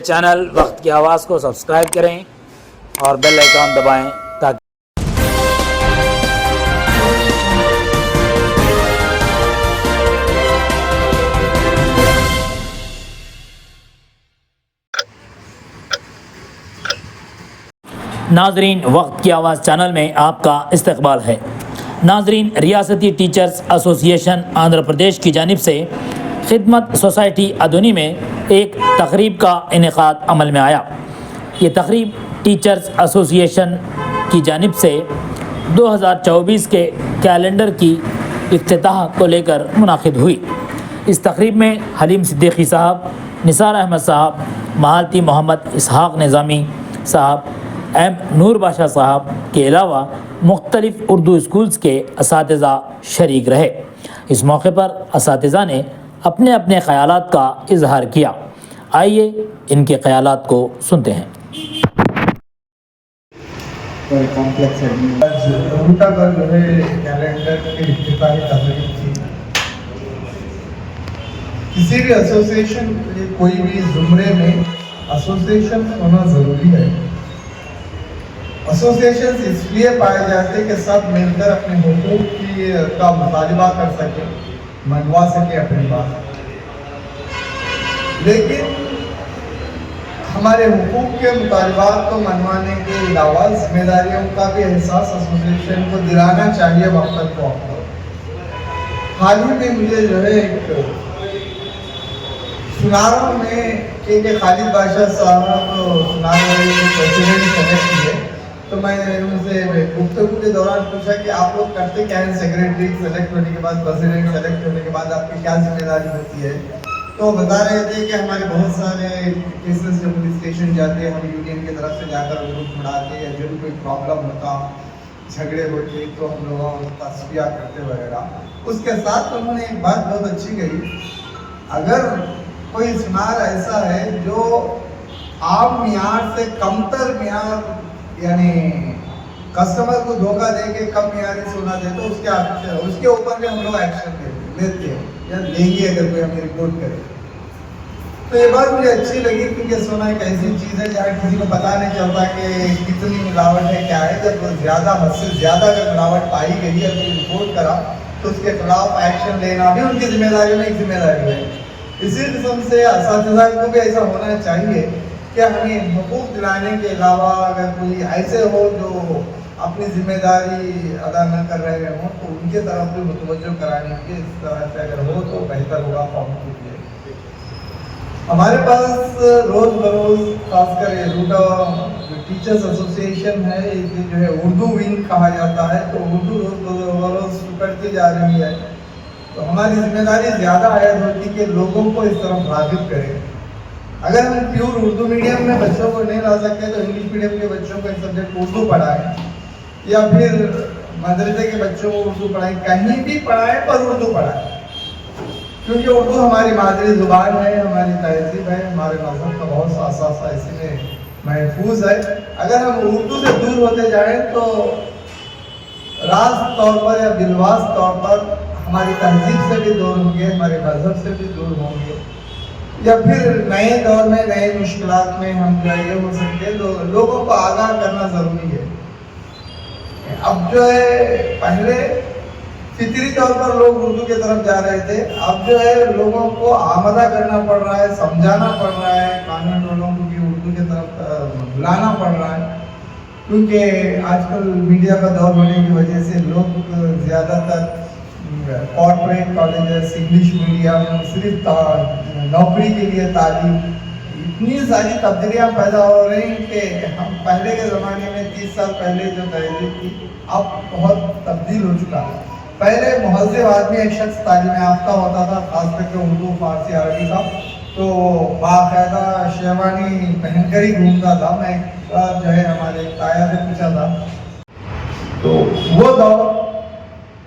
Channel وقت کی آواز کو سبسکرائب کریں اور بیل آئیکن دبائیں تاکہ ناظرین، وقت کی آواز چینل میں آپ کا استقبال ہے۔ ناظرین، ریاستی ٹیچرز ایسوسی ایشن آندھرا پردیش کی جانب سے خدمت سوسائٹی ادونی میں ایک تقریب کا انعقاد عمل میں آیا۔ یہ تقریب ٹیچرز ایسوسی ایشن کی جانب سے 2024 کے کیلنڈر کی افتتاح کو لے کر منعقد ہوئی۔ اس تقریب میں حلیم صدیقی صاحب، نثار احمد صاحب، مہالتی محمد اسحاق نظامی صاحب، ایم نور بادشاہ صاحب کے علاوہ مختلف اردو اسکولز کے اساتذہ شریک رہے۔ اس موقع پر اساتذہ نے اپنے اپنے خیالات کا اظہار کیا۔ آئیے ان کے خیالات کو سنتے ہیں۔ روٹا کا جو ہے کیلنڈر کی افتتاحی تقریب تھی۔ کسی بھی ایسوسیشن کے کوئی بھی زمرے میں ایسوسیشن ہونا ضروری ہے۔ ایسوسیشن اس لیے پائے جاتے ہیں کہ سب مل کر اپنے حقوق کا مطالبہ کر سکے، منوا سکے اپنی بات۔ لیکن ہمارے حقوق کے مطالبات کو منوانے کے علاوہ ذمہ داریوں کا بھی احساس ایسوسیشن کو دلانا چاہیے وقت کو۔ حال ہی میں مجھے جو ہے ایک سناروں میں کہ خالد بادشاہ صاحب سناروں میں پریزیڈنٹ سلیکٹ کیے، تو میں نے ان سے گفتگو کے دوران پوچھا کہ آپ لوگ کرتے کیا ہیں؟ سیکریٹری سلیکٹ ہونے کے بعد، پریزیڈنٹ سلیکٹ ہونے کے بعد آپ کی کیا ذمہ داری ہوتی ہے؟ تو بتا رہے تھے کہ ہمارے بہت سارے کیسز جب پولیس اسٹیشن جاتے ہیں، ہم یونین کی طرف سے جا کر گروپ بڑھاتے، یا جب کوئی پرابلم ہوتا، جھگڑے ہوتے تو ہم لوگ تصفیہ کرتے وغیرہ۔ اس کے ساتھ انہوں نے ایک بات بہت اچھی کہی، اگر کوئی سنار ایسا ہے جو عام معیار سے کمتر معیار، یعنی کسٹمر کو دھوکہ دے کے کم معیاری سونا دے، تو اس کے اوپر بھی ہم لوگ ایکشن لیتے ہیں یا لیں گے اگر کوئی ہمیں رپورٹ کرے۔ تو یہ بات مجھے اچھی لگی، کیونکہ سونا ایک ایسی چیز ہے جہاں کسی کو پتہ نہیں چلتا کہ کتنی ملاوٹ ہے، کیا ہے۔ جب زیادہ حد سے زیادہ اگر ملاوٹ پائی گئی ہے تو رپورٹ کرا تو اس کے خلاف ایکشن لینا بھی ان کی ذمہ داری میں ایک ذمہ داری ہے۔ اسی قسم سے اساتذہ کو بھی ایسا ہونا چاہیے کہ ہمیں حقوق دلانے کے علاوہ اگر کوئی ایسے ہو جو اپنی ذمہ داری ادا نہ کر رہے ہوں تو ان کے طرف بھی متوجہ کرانے کی اس طرح سے اگر ہو تو بہتر ہوگا قوم کے لیے۔ ہمارے پاس روز بروز خاص کر روٹا ٹیچرز ایسوسی ایشن ہے، یہ جو ہے اردو ونگ کہا جاتا ہے، تو اردو روز بروز بڑھتی جا رہی ہے۔ تو ہماری ذمہ داری زیادہ عائد ہوتی کہ لوگوں کو اس طرف راغب کریں۔ اگر ہم پیور اردو میڈیم میں بچوں کو نہیں لا سکتے تو انگلش میڈیم کے بچوں کو ایک سبجیکٹ اردو پڑھائیں، یا پھر مدرسے کے بچوں کو اردو پڑھائیں، کہیں بھی پڑھائیں پر اردو پڑھائیں، کیونکہ اردو ہماری مادری زبان ہے، ہماری تہذیب ہے، ہمارے مذہب کا بہت سا اثاثہ اسی میں محفوظ ہے۔ اگر ہم اردو سے دور ہوتے جائیں تو راست طور پر یا بالواس طور پر ہماری تہذیب سے بھی دور ہوں گے، ہمارے مذہب سے بھی دور ہوں گے، یا پھر نئے دور میں نئے مشکلات میں ہم جو یہ ہو سکتے ہیں۔ تو لوگوں کو آگاہ کرنا ضروری ہے۔ اب جو ہے پہلے فطری طور پر لوگ اردو کی طرف جا رہے تھے، اب جو ہے لوگوں کو آمادہ کرنا پڑ رہا ہے، سمجھانا پڑ رہا ہے، قانون والوں کو بھی اردو کی طرف بلانا پڑ رہا ہے، کیونکہ آج کل میڈیا کا دور ہونے کی وجہ سے لوگ زیادہ تر کارپوریٹ کالجز، انگلش میڈیم، صرف نوکری کے لیے تعلیم، اتنی ساری تبدیلیاں پیدا ہو رہی ہیں کہ ہم پہلے کے زمانے میں 30 سال پہلے جو تہذیب تھی اب بہت تبدیل ہو چکا ہے۔ پہلے مہذب آدمی ایک شخص تعلیم یافتہ ہوتا تھا، خاص کر کے اردو، فارسی، عربی کا، تو باقاعدہ شیروانی پہن کر ہی گھومتا تھا۔ میں ایک بار جو ہے ہمارے تایا سے پوچھا تھا، تو وہ دور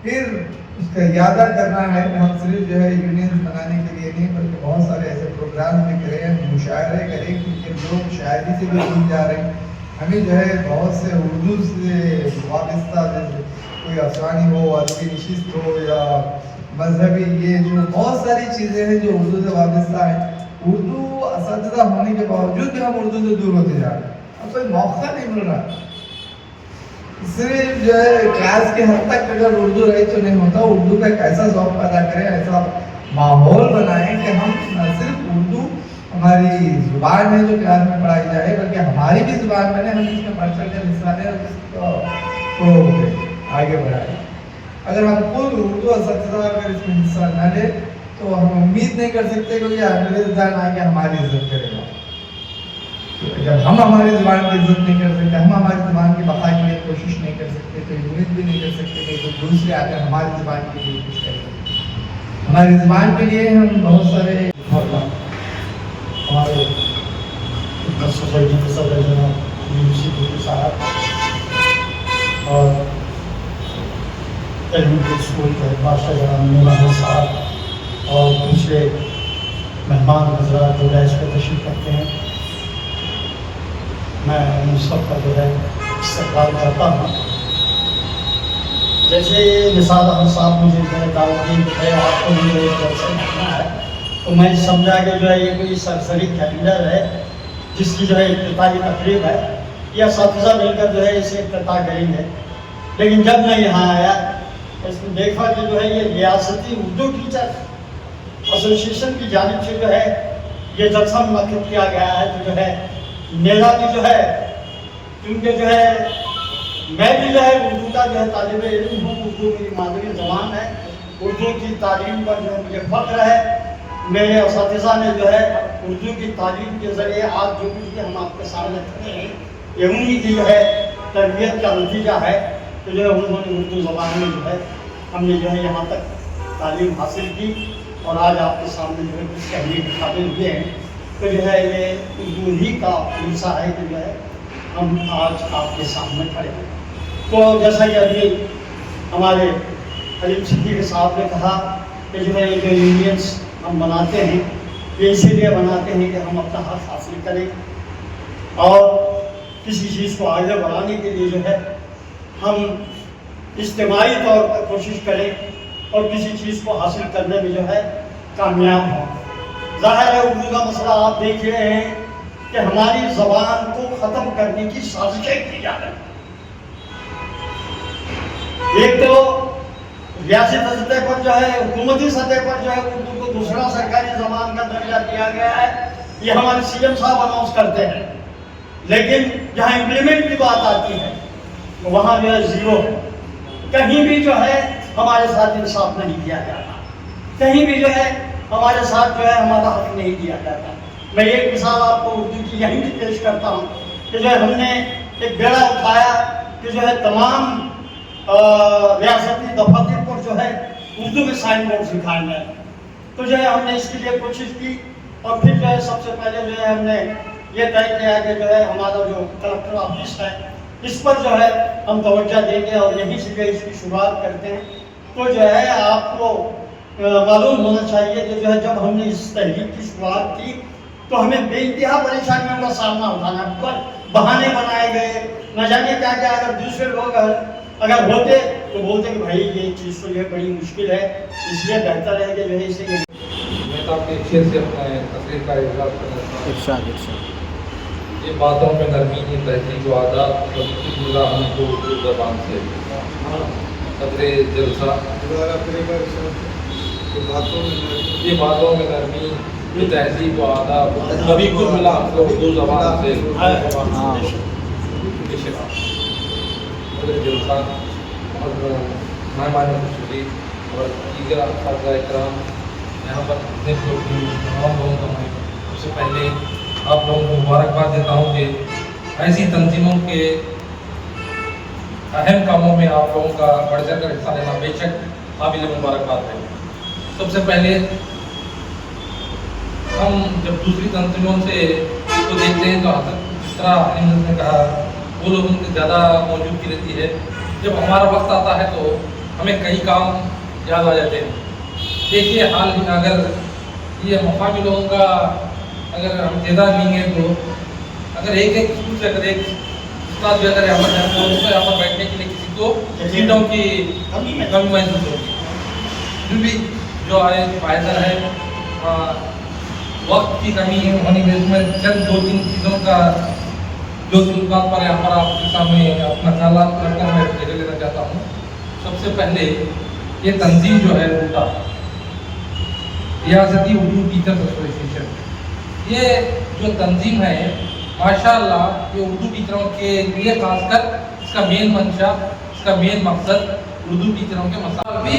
پھر اس کا یادہ کرنا ہے۔ ہم صرف جو ہے یونین بنانے کے لیے نہیں بلکہ بہت سارے ایسے پروگرام بھی کریں، مشاعرے کریں، کیونکہ لوگ شاعری سے بھی دور جا رہے ہیں۔ ہمیں جو ہے بہت سے اردو سے وابستہ، جیسے کوئی افسانی ہو، ادبی نشست ہو، یا مذہبی، یہ جو بہت ساری چیزیں ہیں جو اردو سے وابستہ ہیں، اردو اساتذہ ہونے کے باوجود بھی ہم اردو سے دور ہوتے جا رہے ہیں. اب کوئی موقع نہیں مل رہا. صرف جو ہے کلاس کے حد تک اگر اردو رہی تو نہیں ہوتا. اردو کا ایک ایسا ذوق پیدا کریں, ایسا ماحول بنائیں کہ ہم نہ صرف اردو ہماری زبان میں جو کلاس میں پڑھائی جائے بلکہ ہماری بھی زبان بنے, ہم اس میں بڑھ چڑھ کر حصہ لیں اور اس کو آگے بڑھائیں. اگر ہم خود اردو اساتذہ اگر اس میں حصہ نہ لیں تو ہم امید نہیں کر سکتے کہ یہ انگریز جان آ کے ہماری عزت کرے گا. جب ہم ہماری زبان کی عزت نہیں کر سکتے, ہم ہماری زبان کی بقا کے لیے کوشش نہیں کر سکتے, تو امید بھی نہیں کر سکتے کہ کوئی دوسرے آ کر ہماری زبان کے لیے کچھ کر سکتے. ہماری زبان کے لیے ہم بہت سارے ہمارے سوسائٹی کے صدر جناب یونیورسٹی صاحب اور ایلیمنٹری اسکول کے ہیڈ ماسٹر جناب مولانا صاحب اور دوسرے مہمان حضرات جو ڈائس پہ تشریف رکھتے ہیں, میں ان سب کا جو ہے استقبال کرتا ہوں. جیسے نثار احمد صاحب مجھے جو ہے دعوت دی ہے آپ کو مجھے ایک جلسہ کرنا ہے, تو میں سمجھا کہ جو ہے یہ کوئی سرسری کیلنڈر ہے جس کی جو ہے افتتاحی تقریب ہے, یہ اساتذہ مل کر جو ہے اسے افتتاح کریں گے. لیکن جب میں یہاں آیا اس میں دیکھا کہ جو ہے یہ ریاستی اردو ٹیچر ایسوسیشن کی جانب سے جو ہے یہ جلسہ منعقد کیا گیا ہے. تو جو ہے میرا بھی جو ہے, کیونکہ جو ہے میں بھی جو ہے اردو کا جو ہے طالب علم ہوں, اردو میری مادری زبان ہے, اردو کی تعلیم پر جو ہے مجھے فخر ہے. میرے اساتذہ نے جو ہے اردو کی تعلیم کے ذریعے آج جو کچھ بھی ہم آپ کے سامنے کھڑے ہیں یہ انہی کی جو ہے تربیت کا نتیجہ ہے. تو جو ہے انہوں نے اردو زبان میں جو ہے ہم نے جو ہے یہاں تک تعلیم حاصل کی اور آج آپ کے سامنے جو ہے کچھ کہنے کے قابل ہوئے ہیں. تو جو ہے یہ اردو ہی کا حصہ ہے کہ جو ہے ہم آج آپ کے سامنے کھڑے ہیں. تو جیسا کہ ابھی ہمارے حلیم صدیقی صاحب نے کہا کہ جو ہے یہ جو یونینس ہم بناتے ہیں یہ اسی لیے بناتے ہیں کہ ہم اپنا حق حاصل کریں اور کسی چیز کو آگے بڑھانے کے لیے جو ہے ہم اجتماعی طور پر کوشش کریں اور کسی چیز کو حاصل کرنے میں جو ہے کامیاب ہوں. ظاہر ہے اردو کا مسئلہ آپ دیکھ رہے ہیں کہ ہماری زبان کو ختم کرنے کی سازشیں کی جا رہی ہیں. ایک تو ریاستی سطح پر جو ہے حکومتی سطح پر جو ہے اردو کو دوسرا سرکاری زبان کا درجہ دیا گیا ہے, یہ ہمارے سی ایم صاحب اناؤنس کرتے ہیں. لیکن جہاں امپلیمنٹ کی بات آتی ہے وہاں جو ہے زیرو ہے. کہیں بھی جو ہے ہمارے ساتھ انصاف نہیں کیا جاتا, کہیں بھی جو ہے ہمارے ساتھ جو ہے ہمارا حق نہیں دیا جاتا. میں ایک مثال آپ کو اردو کی یہیں بھی پیش کرتا ہوں کہ جو ہے ہم نے ایک بیڑا اٹھایا کہ جو ہے تمام ریاستی دفاتر پر جو ہے اردو میں سائن بورڈ لکھائے جائیں. تو جو ہے ہم نے اس کے لیے کوشش کی اور پھر جو ہے سب سے پہلے جو ہے ہم نے یہ طے کیا کہ جو ہے ہمارا جو کلکٹر آفس ہے اس پر جو ہے ہم توجہ دیں گے اور یہیں سے جو ہے اس کی شروعات کرتے ہیں. تو جو ہے آپ کو معلوم ہونا چاہیے کہ جو ہے جب ہم نے اس تحریک کی شروعات کی تو ہمیں بے انتہا پریشانیوں کا سامنا اٹھانا پڑا. بہانے بنائے گئے, نہ جانے کیا کیا. اگر دوسرے لوگ اگر ہوتے تو بولتے کہ بھائی یہ چیز تو یہ بڑی مشکل ہے, اس لیے بہتر ہے کہ جو ہے اسے میں تو آپ کے شیر سے اپنے تقریر کا اظہار کرنا چاہتا ہوں. یہ باتوں میں نرمی کی تہذیب و عادات ملا ہم کو اردو زبان سے قدرے جلسہ. یہ باتوں میں نرمی کی تہذیب و آداب سبھی کو ملا ہم کو اردو زبان سے قدرے جلسہ اور مہمان خصوصی اور دیگر اساتذہ اکرام یہاں پر کتنے لوگ ہیں, تمام لوگوں کا میں سب سے پہلے آپ لوگوں کو مبارکباد دیتا ہوں کہ ایسی تنظیموں کے اہم کاموں میں آپ لوگوں کا بڑھ چڑھ کر حصہ لینا بے شک قابل مبارکباد ہے. سب سے پہلے ہم جب دوسری تنظیموں سے کو دیکھتے ہیں تو جس طرح حلیم نے کہا وہ لوگ ان کی زیادہ موجودگی رہتی ہے. جب ہمارا وقت آتا ہے تو ہمیں کئی کام یاد آ جاتے ہیں. دیکھیے حال ہی میں اگر یہ مقامی لوگوں کا اگر ہم تعداد نہیں ہیں تو اگر ایک اسکول سے اگر ایک استاد بھی اگر یہاں پر جاتا ہے تو یہاں پر بیٹھنے کے لیے کسی کو سیٹوں کی کمی محسوس ہوگی. پھر بھی جو آئے پائیدار ہے वक्त की कमी होने की वजह से मैं चंद 2-3 चीज़ों का जो बात पर यहाँ पर आपके सामने अपना ख्याल रखकर मैं जगह लेना चाहता हूँ। सबसे पहले ये तंजीम जो है उनका रियासती उर्दू टीचर्स एसोसिएशन, ये जो तंजीम है माशाल्लाह ये उर्दू टीचरों के लिए खासकर इसका मेन मंशा, इसका मेन मकसद उर्दू टीचरों के मसाल भी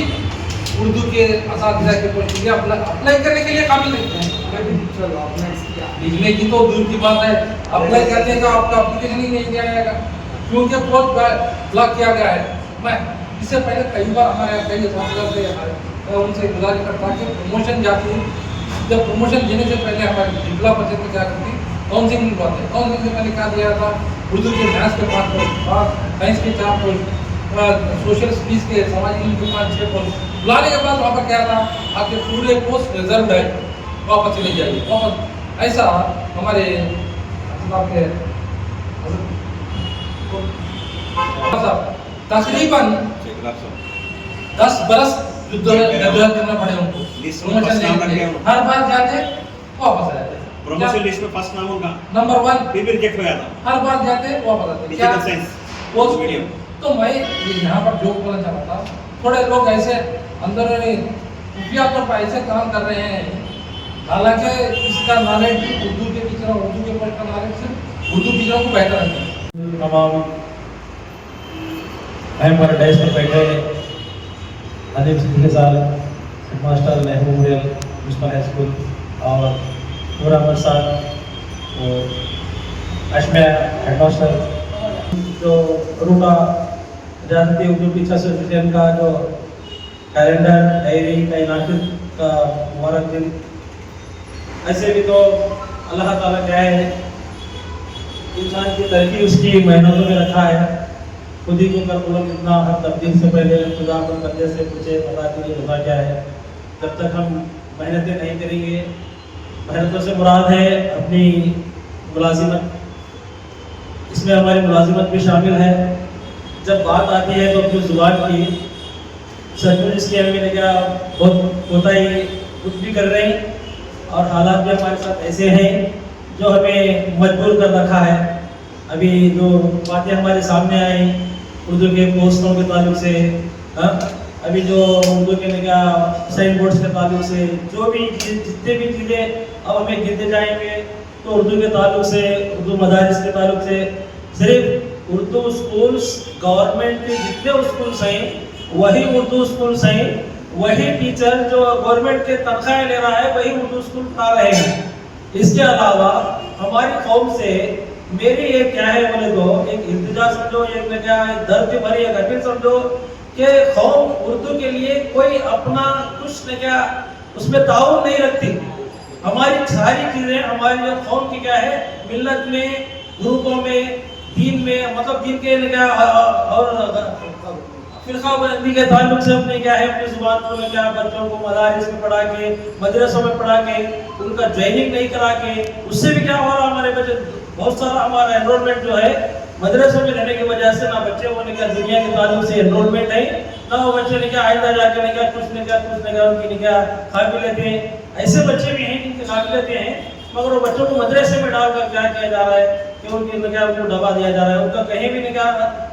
उर्दू के असातिज़ा के पोस्ट के लिए अप्लाई करने के लिए काबिल नहीं है। लिखने की तो दूर की बात है, अप्लाई करने का आपका एप्लीकेशन ही नहीं दिया जाएगा क्योंकि पोस्ट ब्लॉक किया गया है। मैं इससे पहले कई बार हमारे कई असातिज़ा से उनसे गुजारिश करता कि प्रमोशन जाती है, जब प्रमोशन देने से पहले हमारे जिला परिषद में क्या करती काउंसिलिंग निभाते हैं। काउंसिलिंग से मैंने क्या दिया था, उर्दू के मैथ्स के 5 पोस्ट, साइंस के 4 पोस्ट, सोशल स्टडीज़ के सामाजिक के 5-6 पोस्ट बुलाने के बाद वहाँ पर क्या था, आपके पूरे पोस्ट रिजर्व है, वापस चले जाइए वापस। ऐसा हमारे तकरीबन 10 बरस जद्दोजहद करना पड़े उनको प्रमोशन। हर बार जाते वापस आ जाते, प्रमोशन लिस्ट में फर्स्ट नाम उनका नंबर 1 फिर रिजेक्ट हो जाता, हर बार जाते वापस आते। क्या पोस्ट मीडियम। तो मैं यहाँ पर जो बोलना चाहता था, थोड़े लोग ऐसे अंदर खुफिया तौर पर ऐसे काम कर रहे हैं, हालांकि इसका नॉलेज उर्दू के टीचरों, उर्दू के पोस्ट का नॉलेज सिर्फ उर्दू टीचरों को बेहतर है। तमाम अहम पर डेस्क पर बैठे आदिम सिद्दीकी साहब, हेड मास्टर महबूब म्यूनसिपल हाई स्कूल और पूरा मदरसा और अशमिया हेड मास्टर, जो रूटा रियासती उर्दू टीचर्स एसोसिएशन का जो कैलेंडर डायरी का इनाक़ाद का मुबारक दिन। ऐसे भी तो अल्लाह ताला क्या है, इंसान की तरक्की उसकी मेहनतों में रखा है। खुद ही को कर कितना हर तब्दील से पहले खुदा को बंदे से पूछे बता दीजिए होता क्या है। जब तक हम मेहनतें नहीं करेंगे, मेहनतों से मुराद है अपनी मुलाजिमत, इसमें हमारी मुलाजिमत भी शामिल है। जब बात आती है तो अपनी ज़ुबान की, सचमुच इसकी हमें क्या बहुत होता ही कुछ भी कर रहे हैं और हालात भी हमारे साथ ऐसे हैं जो हमें मजबूर कर रखा है। अभी जो बातें हमारे सामने आई उर्दू के पोस्टों के ताल्लुक से, अभी जो उर्दू के क्या साइन बोर्ड्स के ताल्लुक से, जो भी जितने भी चीज़ें अब हमें गिनते जाएंगे तो उर्दू के ताल्लुक से, उर्दू मदारिस के ताल्लुक से, सिर्फ उर्दू स्कूल्स गवर्नमेंट के जितने स्कूल्स हैं वही उर्दू स्कूल्स हैं, वही टीचर जो गवर्नमेंट के तनख्वाहें ले रहा है वही उर्दू स्कूल पढ़ा रहे हैं। इसके अलावा हमारी कौम से मेरी एक क्या है बोले तो एक इल्तिजा समझो, एक में क्या है दर्द भरी एक अपील समझो कि कौम उर्दू के लिए कोई अपना कुछ न क्या उसमें ताउन नहीं रखती। हमारी सारी चीज़ें हमारी जो कौम की क्या है मिल्लत में, ग्रुपों में, दीन में, मतलब दीन के क्या और फिरका बंदी के ताल्लुक से अपने क्या है अपनी जुबान को क्या बच्चों को मदारिस में पढ़ा के, मदरसों में पढ़ा के, उनका ज्वाइनिंग नहीं करा के, उससे भी क्या हो रहा हमारे बच्चे बहुत सारा हमारा एनरोलमेंट जो है मदरसों में रहने की वजह से ना बच्चे को क्या दुनिया के ताल्लुक से एनरोलमेंट है, ना वो बच्चे ने क्या आइंदा जाके ने क्या कुछ ने क्या उनकी क्या काबिलियतें हैं। ऐसे बच्चे भी हैं जिनकी काबिलियतें हैं मगर वो बच्चों को मदरसे में डालकर क्या किया जा रहा है कि उनकी क्या उनको दबा दिया जा रहा है। उनका कहीं भी क्या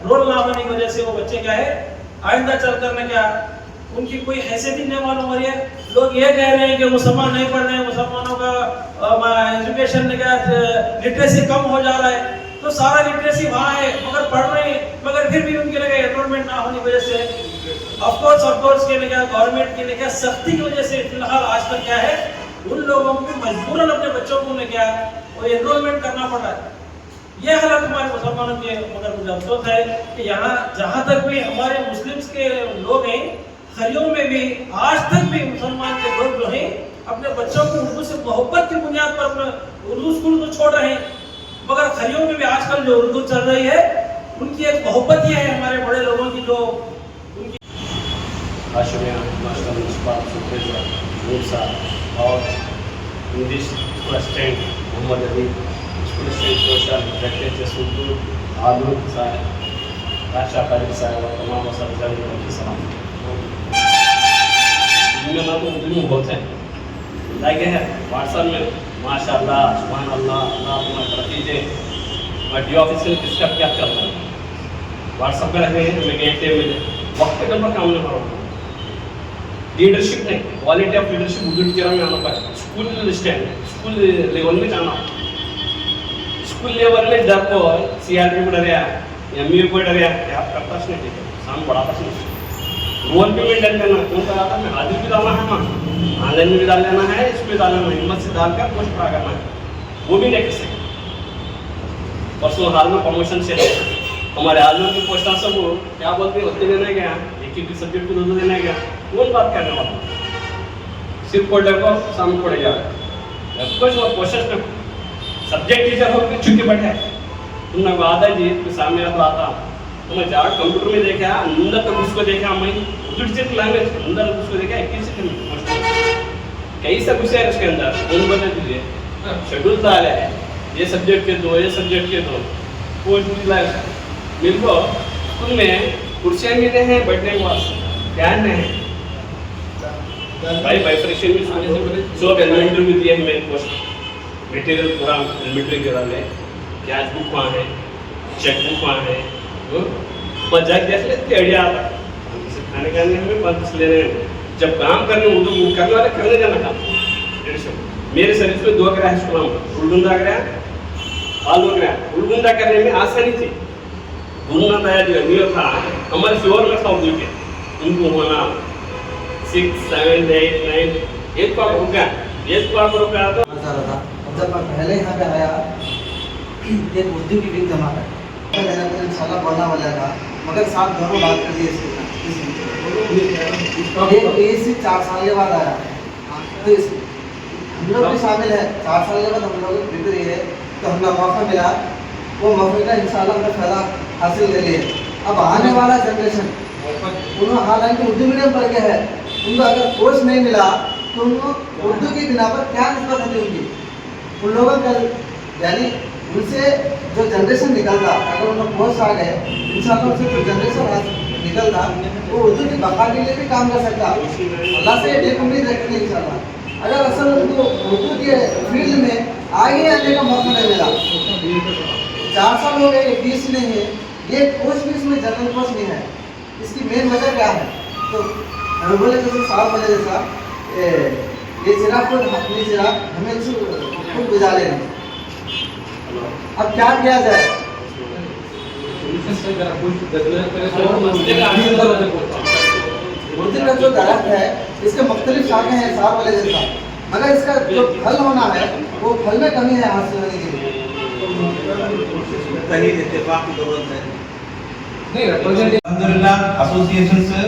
रोल ना होने की वजह से वो बच्चे क्या है आइंदा चल कर में क्या उनकी कोई हैसियत ही नहीं मालूम हो रही है। लोग ये कह रहे हैं कि मुसलमान नहीं पढ़ रहे हैं, मुसलमानों का एजुकेशन में क्या लिटरेसी कम हो जा रहा है, तो सारा लिटरेसी वहाँ है मगर पढ़ रहे हैं मगर फिर भी उनके लिए एनरोलमेंट ना होने की वजह से ऑफकोर्स के लिए क्या गवर्नमेंट के लिए क्या सख्ती की वजह से फिलहाल आज तक क्या है उन लोगों को मजबूरन अपने बच्चों को क्या वो एनरोलमेंट करना पड़ रहा है। ये हालत हमारे मुसलमानों के मगर मुझे अफसोस है कि यहाँ जहाँ तक भी हमारे मुस्लिम्स के लोग हैं खरियों में भी आज तक भी मुसलमान के लोग जो हैं अपने बच्चों को उर्दू से मोहब्बत की बुनियाद पर अपने उर्दू स्कूल को छोड़ रहे हैं मगर खरियों में भी आजकल जो उर्दू चल रही है उनकी एक मोहब्बत ही है हमारे बड़े लोगों की जो उनकी और English student Mohammad Ali social Urdu आदरूप साहब राशा कारिक साहब और तमाम असर की सलाम। इनमें ना तो मुस्लिम बहुत हैं लगे हैं व्हाट्सएप में माशाल्लाह सुभान अल्लाह अल्लाह तुम्हें तरक्की दे। मैं डी ऑफिस में डिस्कस क्या करता हूँ व्हाट्सएप में रखे हैं मैं गेट मिले वक्त के पर काम नहीं करूँगा लीडरशिप नहीं quality of leadership Urdu teacher में आना पाए स्कूल स्टैंड स्कूल लेवल में जाना स्कूल लेवल में जब को CRP को डरे MBA को डरे क्या करता नहीं टीचर सामने बढ़ाता नहीं रोल पे भी डर करना क्यों करा था मैं हाजिर भी डालना है ना ऑनलाइन में भी डाल लेना है इसमें डालना है हिम्मत से डालकर पोस्ट पड़ा करना है वो भी नहीं कर सकते। परसों हाल में प्रमोशन से हमारे हाल में पोस्ट सब क्या बोलते हैं होते देना गया एक सब्जेक्ट को दो देना गया कौन बात करने वाला सिर्फ फोल्डर को सामने पड़ जाएगा कुछ और कोशिश में सब्जेक्ट टीचर हो चुके बैठे तुमने को आता जी तो सामने तो आता तो मैं जाकर कंप्यूटर में देखा अंदर तक उसको देखा मैं उर्दू टीचर लैंग्वेज अंदर उसको देखा 21 सेकंड कैसा घुसे है उसके अंदर कौन बता दीजिए शेड्यूल डाला है ये सब्जेक्ट के दो ये सब्जेक्ट के दो पोस्ट मेरे को स्कूल में कुर्सियाँ मिले हैं बैठने के वास्ते ध्यान नहीं भाई बाइफरेशन में सब एलिमेंट्री में दिए हैं मेरे पोस्ट मटेरियल पूरा एलिमेंट्री के डाले कैच बुक वहाँ है चेक बुक वहाँ है पर जाके देख लेते आइडिया आता किसी खाने का नहीं हमें बंद लेने जब काम करने उर्दू करने वाले करने जाना काम मेरे सर्विस में 2 ग्रह स्कूल उर्दूंदा ग्रह आलू ग्रह उर्दूंदा करने में आसानी थी ढूंढना था जो नहीं था हमारे फ्लोर में था उर्दू के उनको होना 6 7 8 9 एक पाप रुका तो जब मैं पहले यहाँ पे आया एक उर्दू की विक जमा है इंशाल्लाह पढ़ना वाला था मगर साथ दोनों बात कर दिए इसके से 4 साल के बाद आया तो हम लोग भी शामिल है 4 साल के बाद हम लोग बिगड़ रही है तो हमें मौका मिला वो मौके का इंशाल्लाह हमने फायदा हासिल कर लिए। अब आने वाला जनरेशन उन्होंने हालांकि उर्दू मीडियम पढ़ के है उनको अगर कोर्स नहीं मिला तो उनको उर्दू की बिना पर क्या निस्बत होती उनकी उन लोगों का यानी उनसे जो जनरेशन निकलता अगर उनको कोर्स आ गए इंशाल्लाह उनसे जो जनरेशन निकलता वो उर्दू की बका के लिए भी काम कर सकता अल्लाह से एक उम्मीद रखेंगे इंशाल्लाह। अगर असल उनको उर्दू के फील्ड में आगे आने का मौका नहीं मिला 4 साल हो गए 20 नहीं है ये कोर्स भी इसमें जनरल कोर्स नहीं है इसकी मेन वजह क्या है तो हम बोले जैसे साहब बोले जैसा ये चिराग को अपनी चिराग हमें खुद बुझा ले रहे अब क्या किया जाए उर्दू का जो दरख्त है इसके मुख्तलिफ शाखें हैं साहब वाले जैसा मगर इसका जो फल होना है वो फल में कमी है हासिल होने के लिए इत्तेफाक की जरूरत है। अल्हम्दुलिल्लाह एसोसिएशन से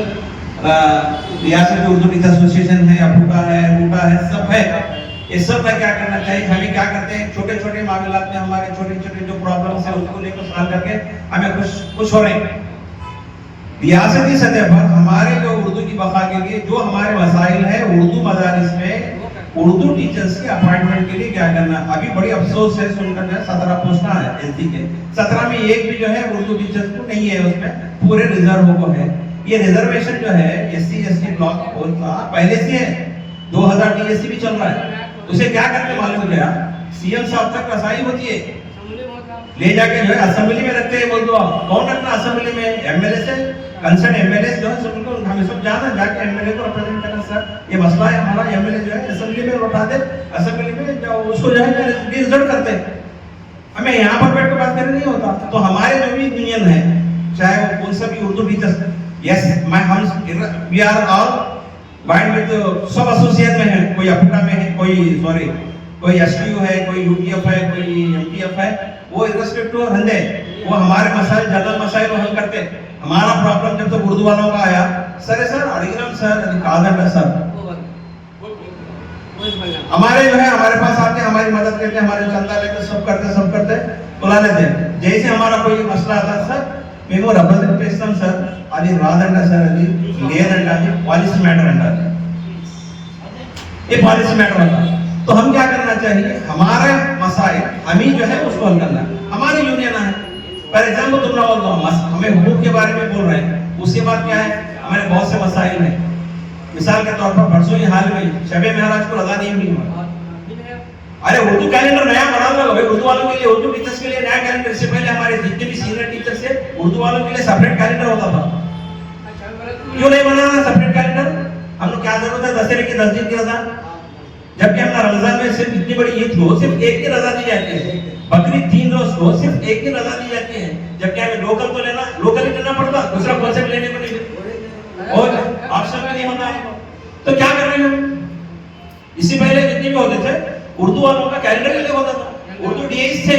रियासती उर्दू टीचर एसोसिएशन है अबूटा है रूटा है सब है ये सब में क्या करना चाहिए हमें क्या करते हैं छोटे छोटे मामलात में हमारे छोटे छोटे जो प्रॉब्लम्स है उसको लेकर सॉल्व करके हमें खुश हो रहे हैं। रियासती सतह पर हमारे जो उर्दू की बका के लिए जो हमारे मसाइल है उर्दू मदारिस में उर्दू टीचर्स के अपॉइंटमेंट के लिए क्या करना अभी बड़ी अफसोस है सुनकर जो 17 पोस्ट है एसडी के 17 में एक भी जो है उर्दू टीचर्स को नहीं है उसमें पूरे रिजर्व को है ये रिजर्वेशन जो है SC ST ब्लॉक पोस्ट पहले से है 2000 DSC भी चल रहा है उसे क्या करके मालूम गया CM साहब तक रसाई होती है ले जाके जो है असेंबली में रखते हैं बोल दो आप कौन रखना असेंबली में MLA से कंसर्न MLA जो है सब उनको हमें सब जाना जाके MLA को रिप्रेजेंट करना सर ये मसला है हमारा MLA जो है असेंबली में उठा दे असेंबली में उसको जो है रिजल्ट करते हमें यहाँ पर बैठ कर बात करनी नहीं होता तो हमारे जो भी यूनियन है चाहे वो कौन सा भी उर्दू टीचर्स यस मैं हम we are all bind with सब एसोसिएशन में है कोई अपुटा में है कोई STU है कोई UTF है कोई MTF है वो इररेस्पेक्टिव रहते वो हमारे मसाइल जनरल मसाइल को हल करते हमारा प्रॉब्लम जब तक उर्दू वालों का आया सर अड़ीगरम सर कादर सर हमारे जो है हमारे पास आके हमारी मदद करके हमारे चंदा लेके सब करते बुला लेते जैसे हमारा कोई मसला आता सर మేము రిప్రజెంట్ చేస్తాం సార్ అది రాదంట సార్ అది లేదంట అది पॉलिसी मैटर अंडर ये पॉलिसी मैटर होता तो हम क्या करना चाहिए हमारे मसाइल हम ही जो है उसको हल करना हमारी यूनियन है फॉर एग्जांपल तुम लोग हमें हुकूक के बारे में बोल रहे हैं उसके बाद क्या है हमारे बहुत से मसाइल हैं मिसाल के तौर पर परसों ही हाल में शब महराज को रजा नहीं हुई। अरे उर्दू कैलेंडर नया बना लो भाई, उर्दू वालों के लिए, उर्दू टीचर्स के लिए नया कैलेंडर। इससे पहले हमारे जितने भी सीनियर टीचर्स थे उर्दू वालों के लिए सेपरेट कैलेंडर होता था। क्यों नहीं बनाना सेपरेट कैलेंडर? हम लोग क्या जरूरत है दशहरे की 10 दिन की रजा, जबकि हमारा रमजान में सिर्फ इतनी बड़ी ईद को सिर्फ एक ही रजा दी जाती है, बकरीद 3 रोज को सिर्फ एक ही रजा दी जाती है, जबकि हमें लोकल तो लेना, लोकल ही लेना पड़ता, दूसरा कॉन्सेप्ट लेने को नहीं और ऑप्शन में नहीं होता है। तो क्या कर रहे हैं? इससे पहले जितने भी होते थे उर्दू वालों का कैलेंडर अलग होता था, उर्दू डीएस थे,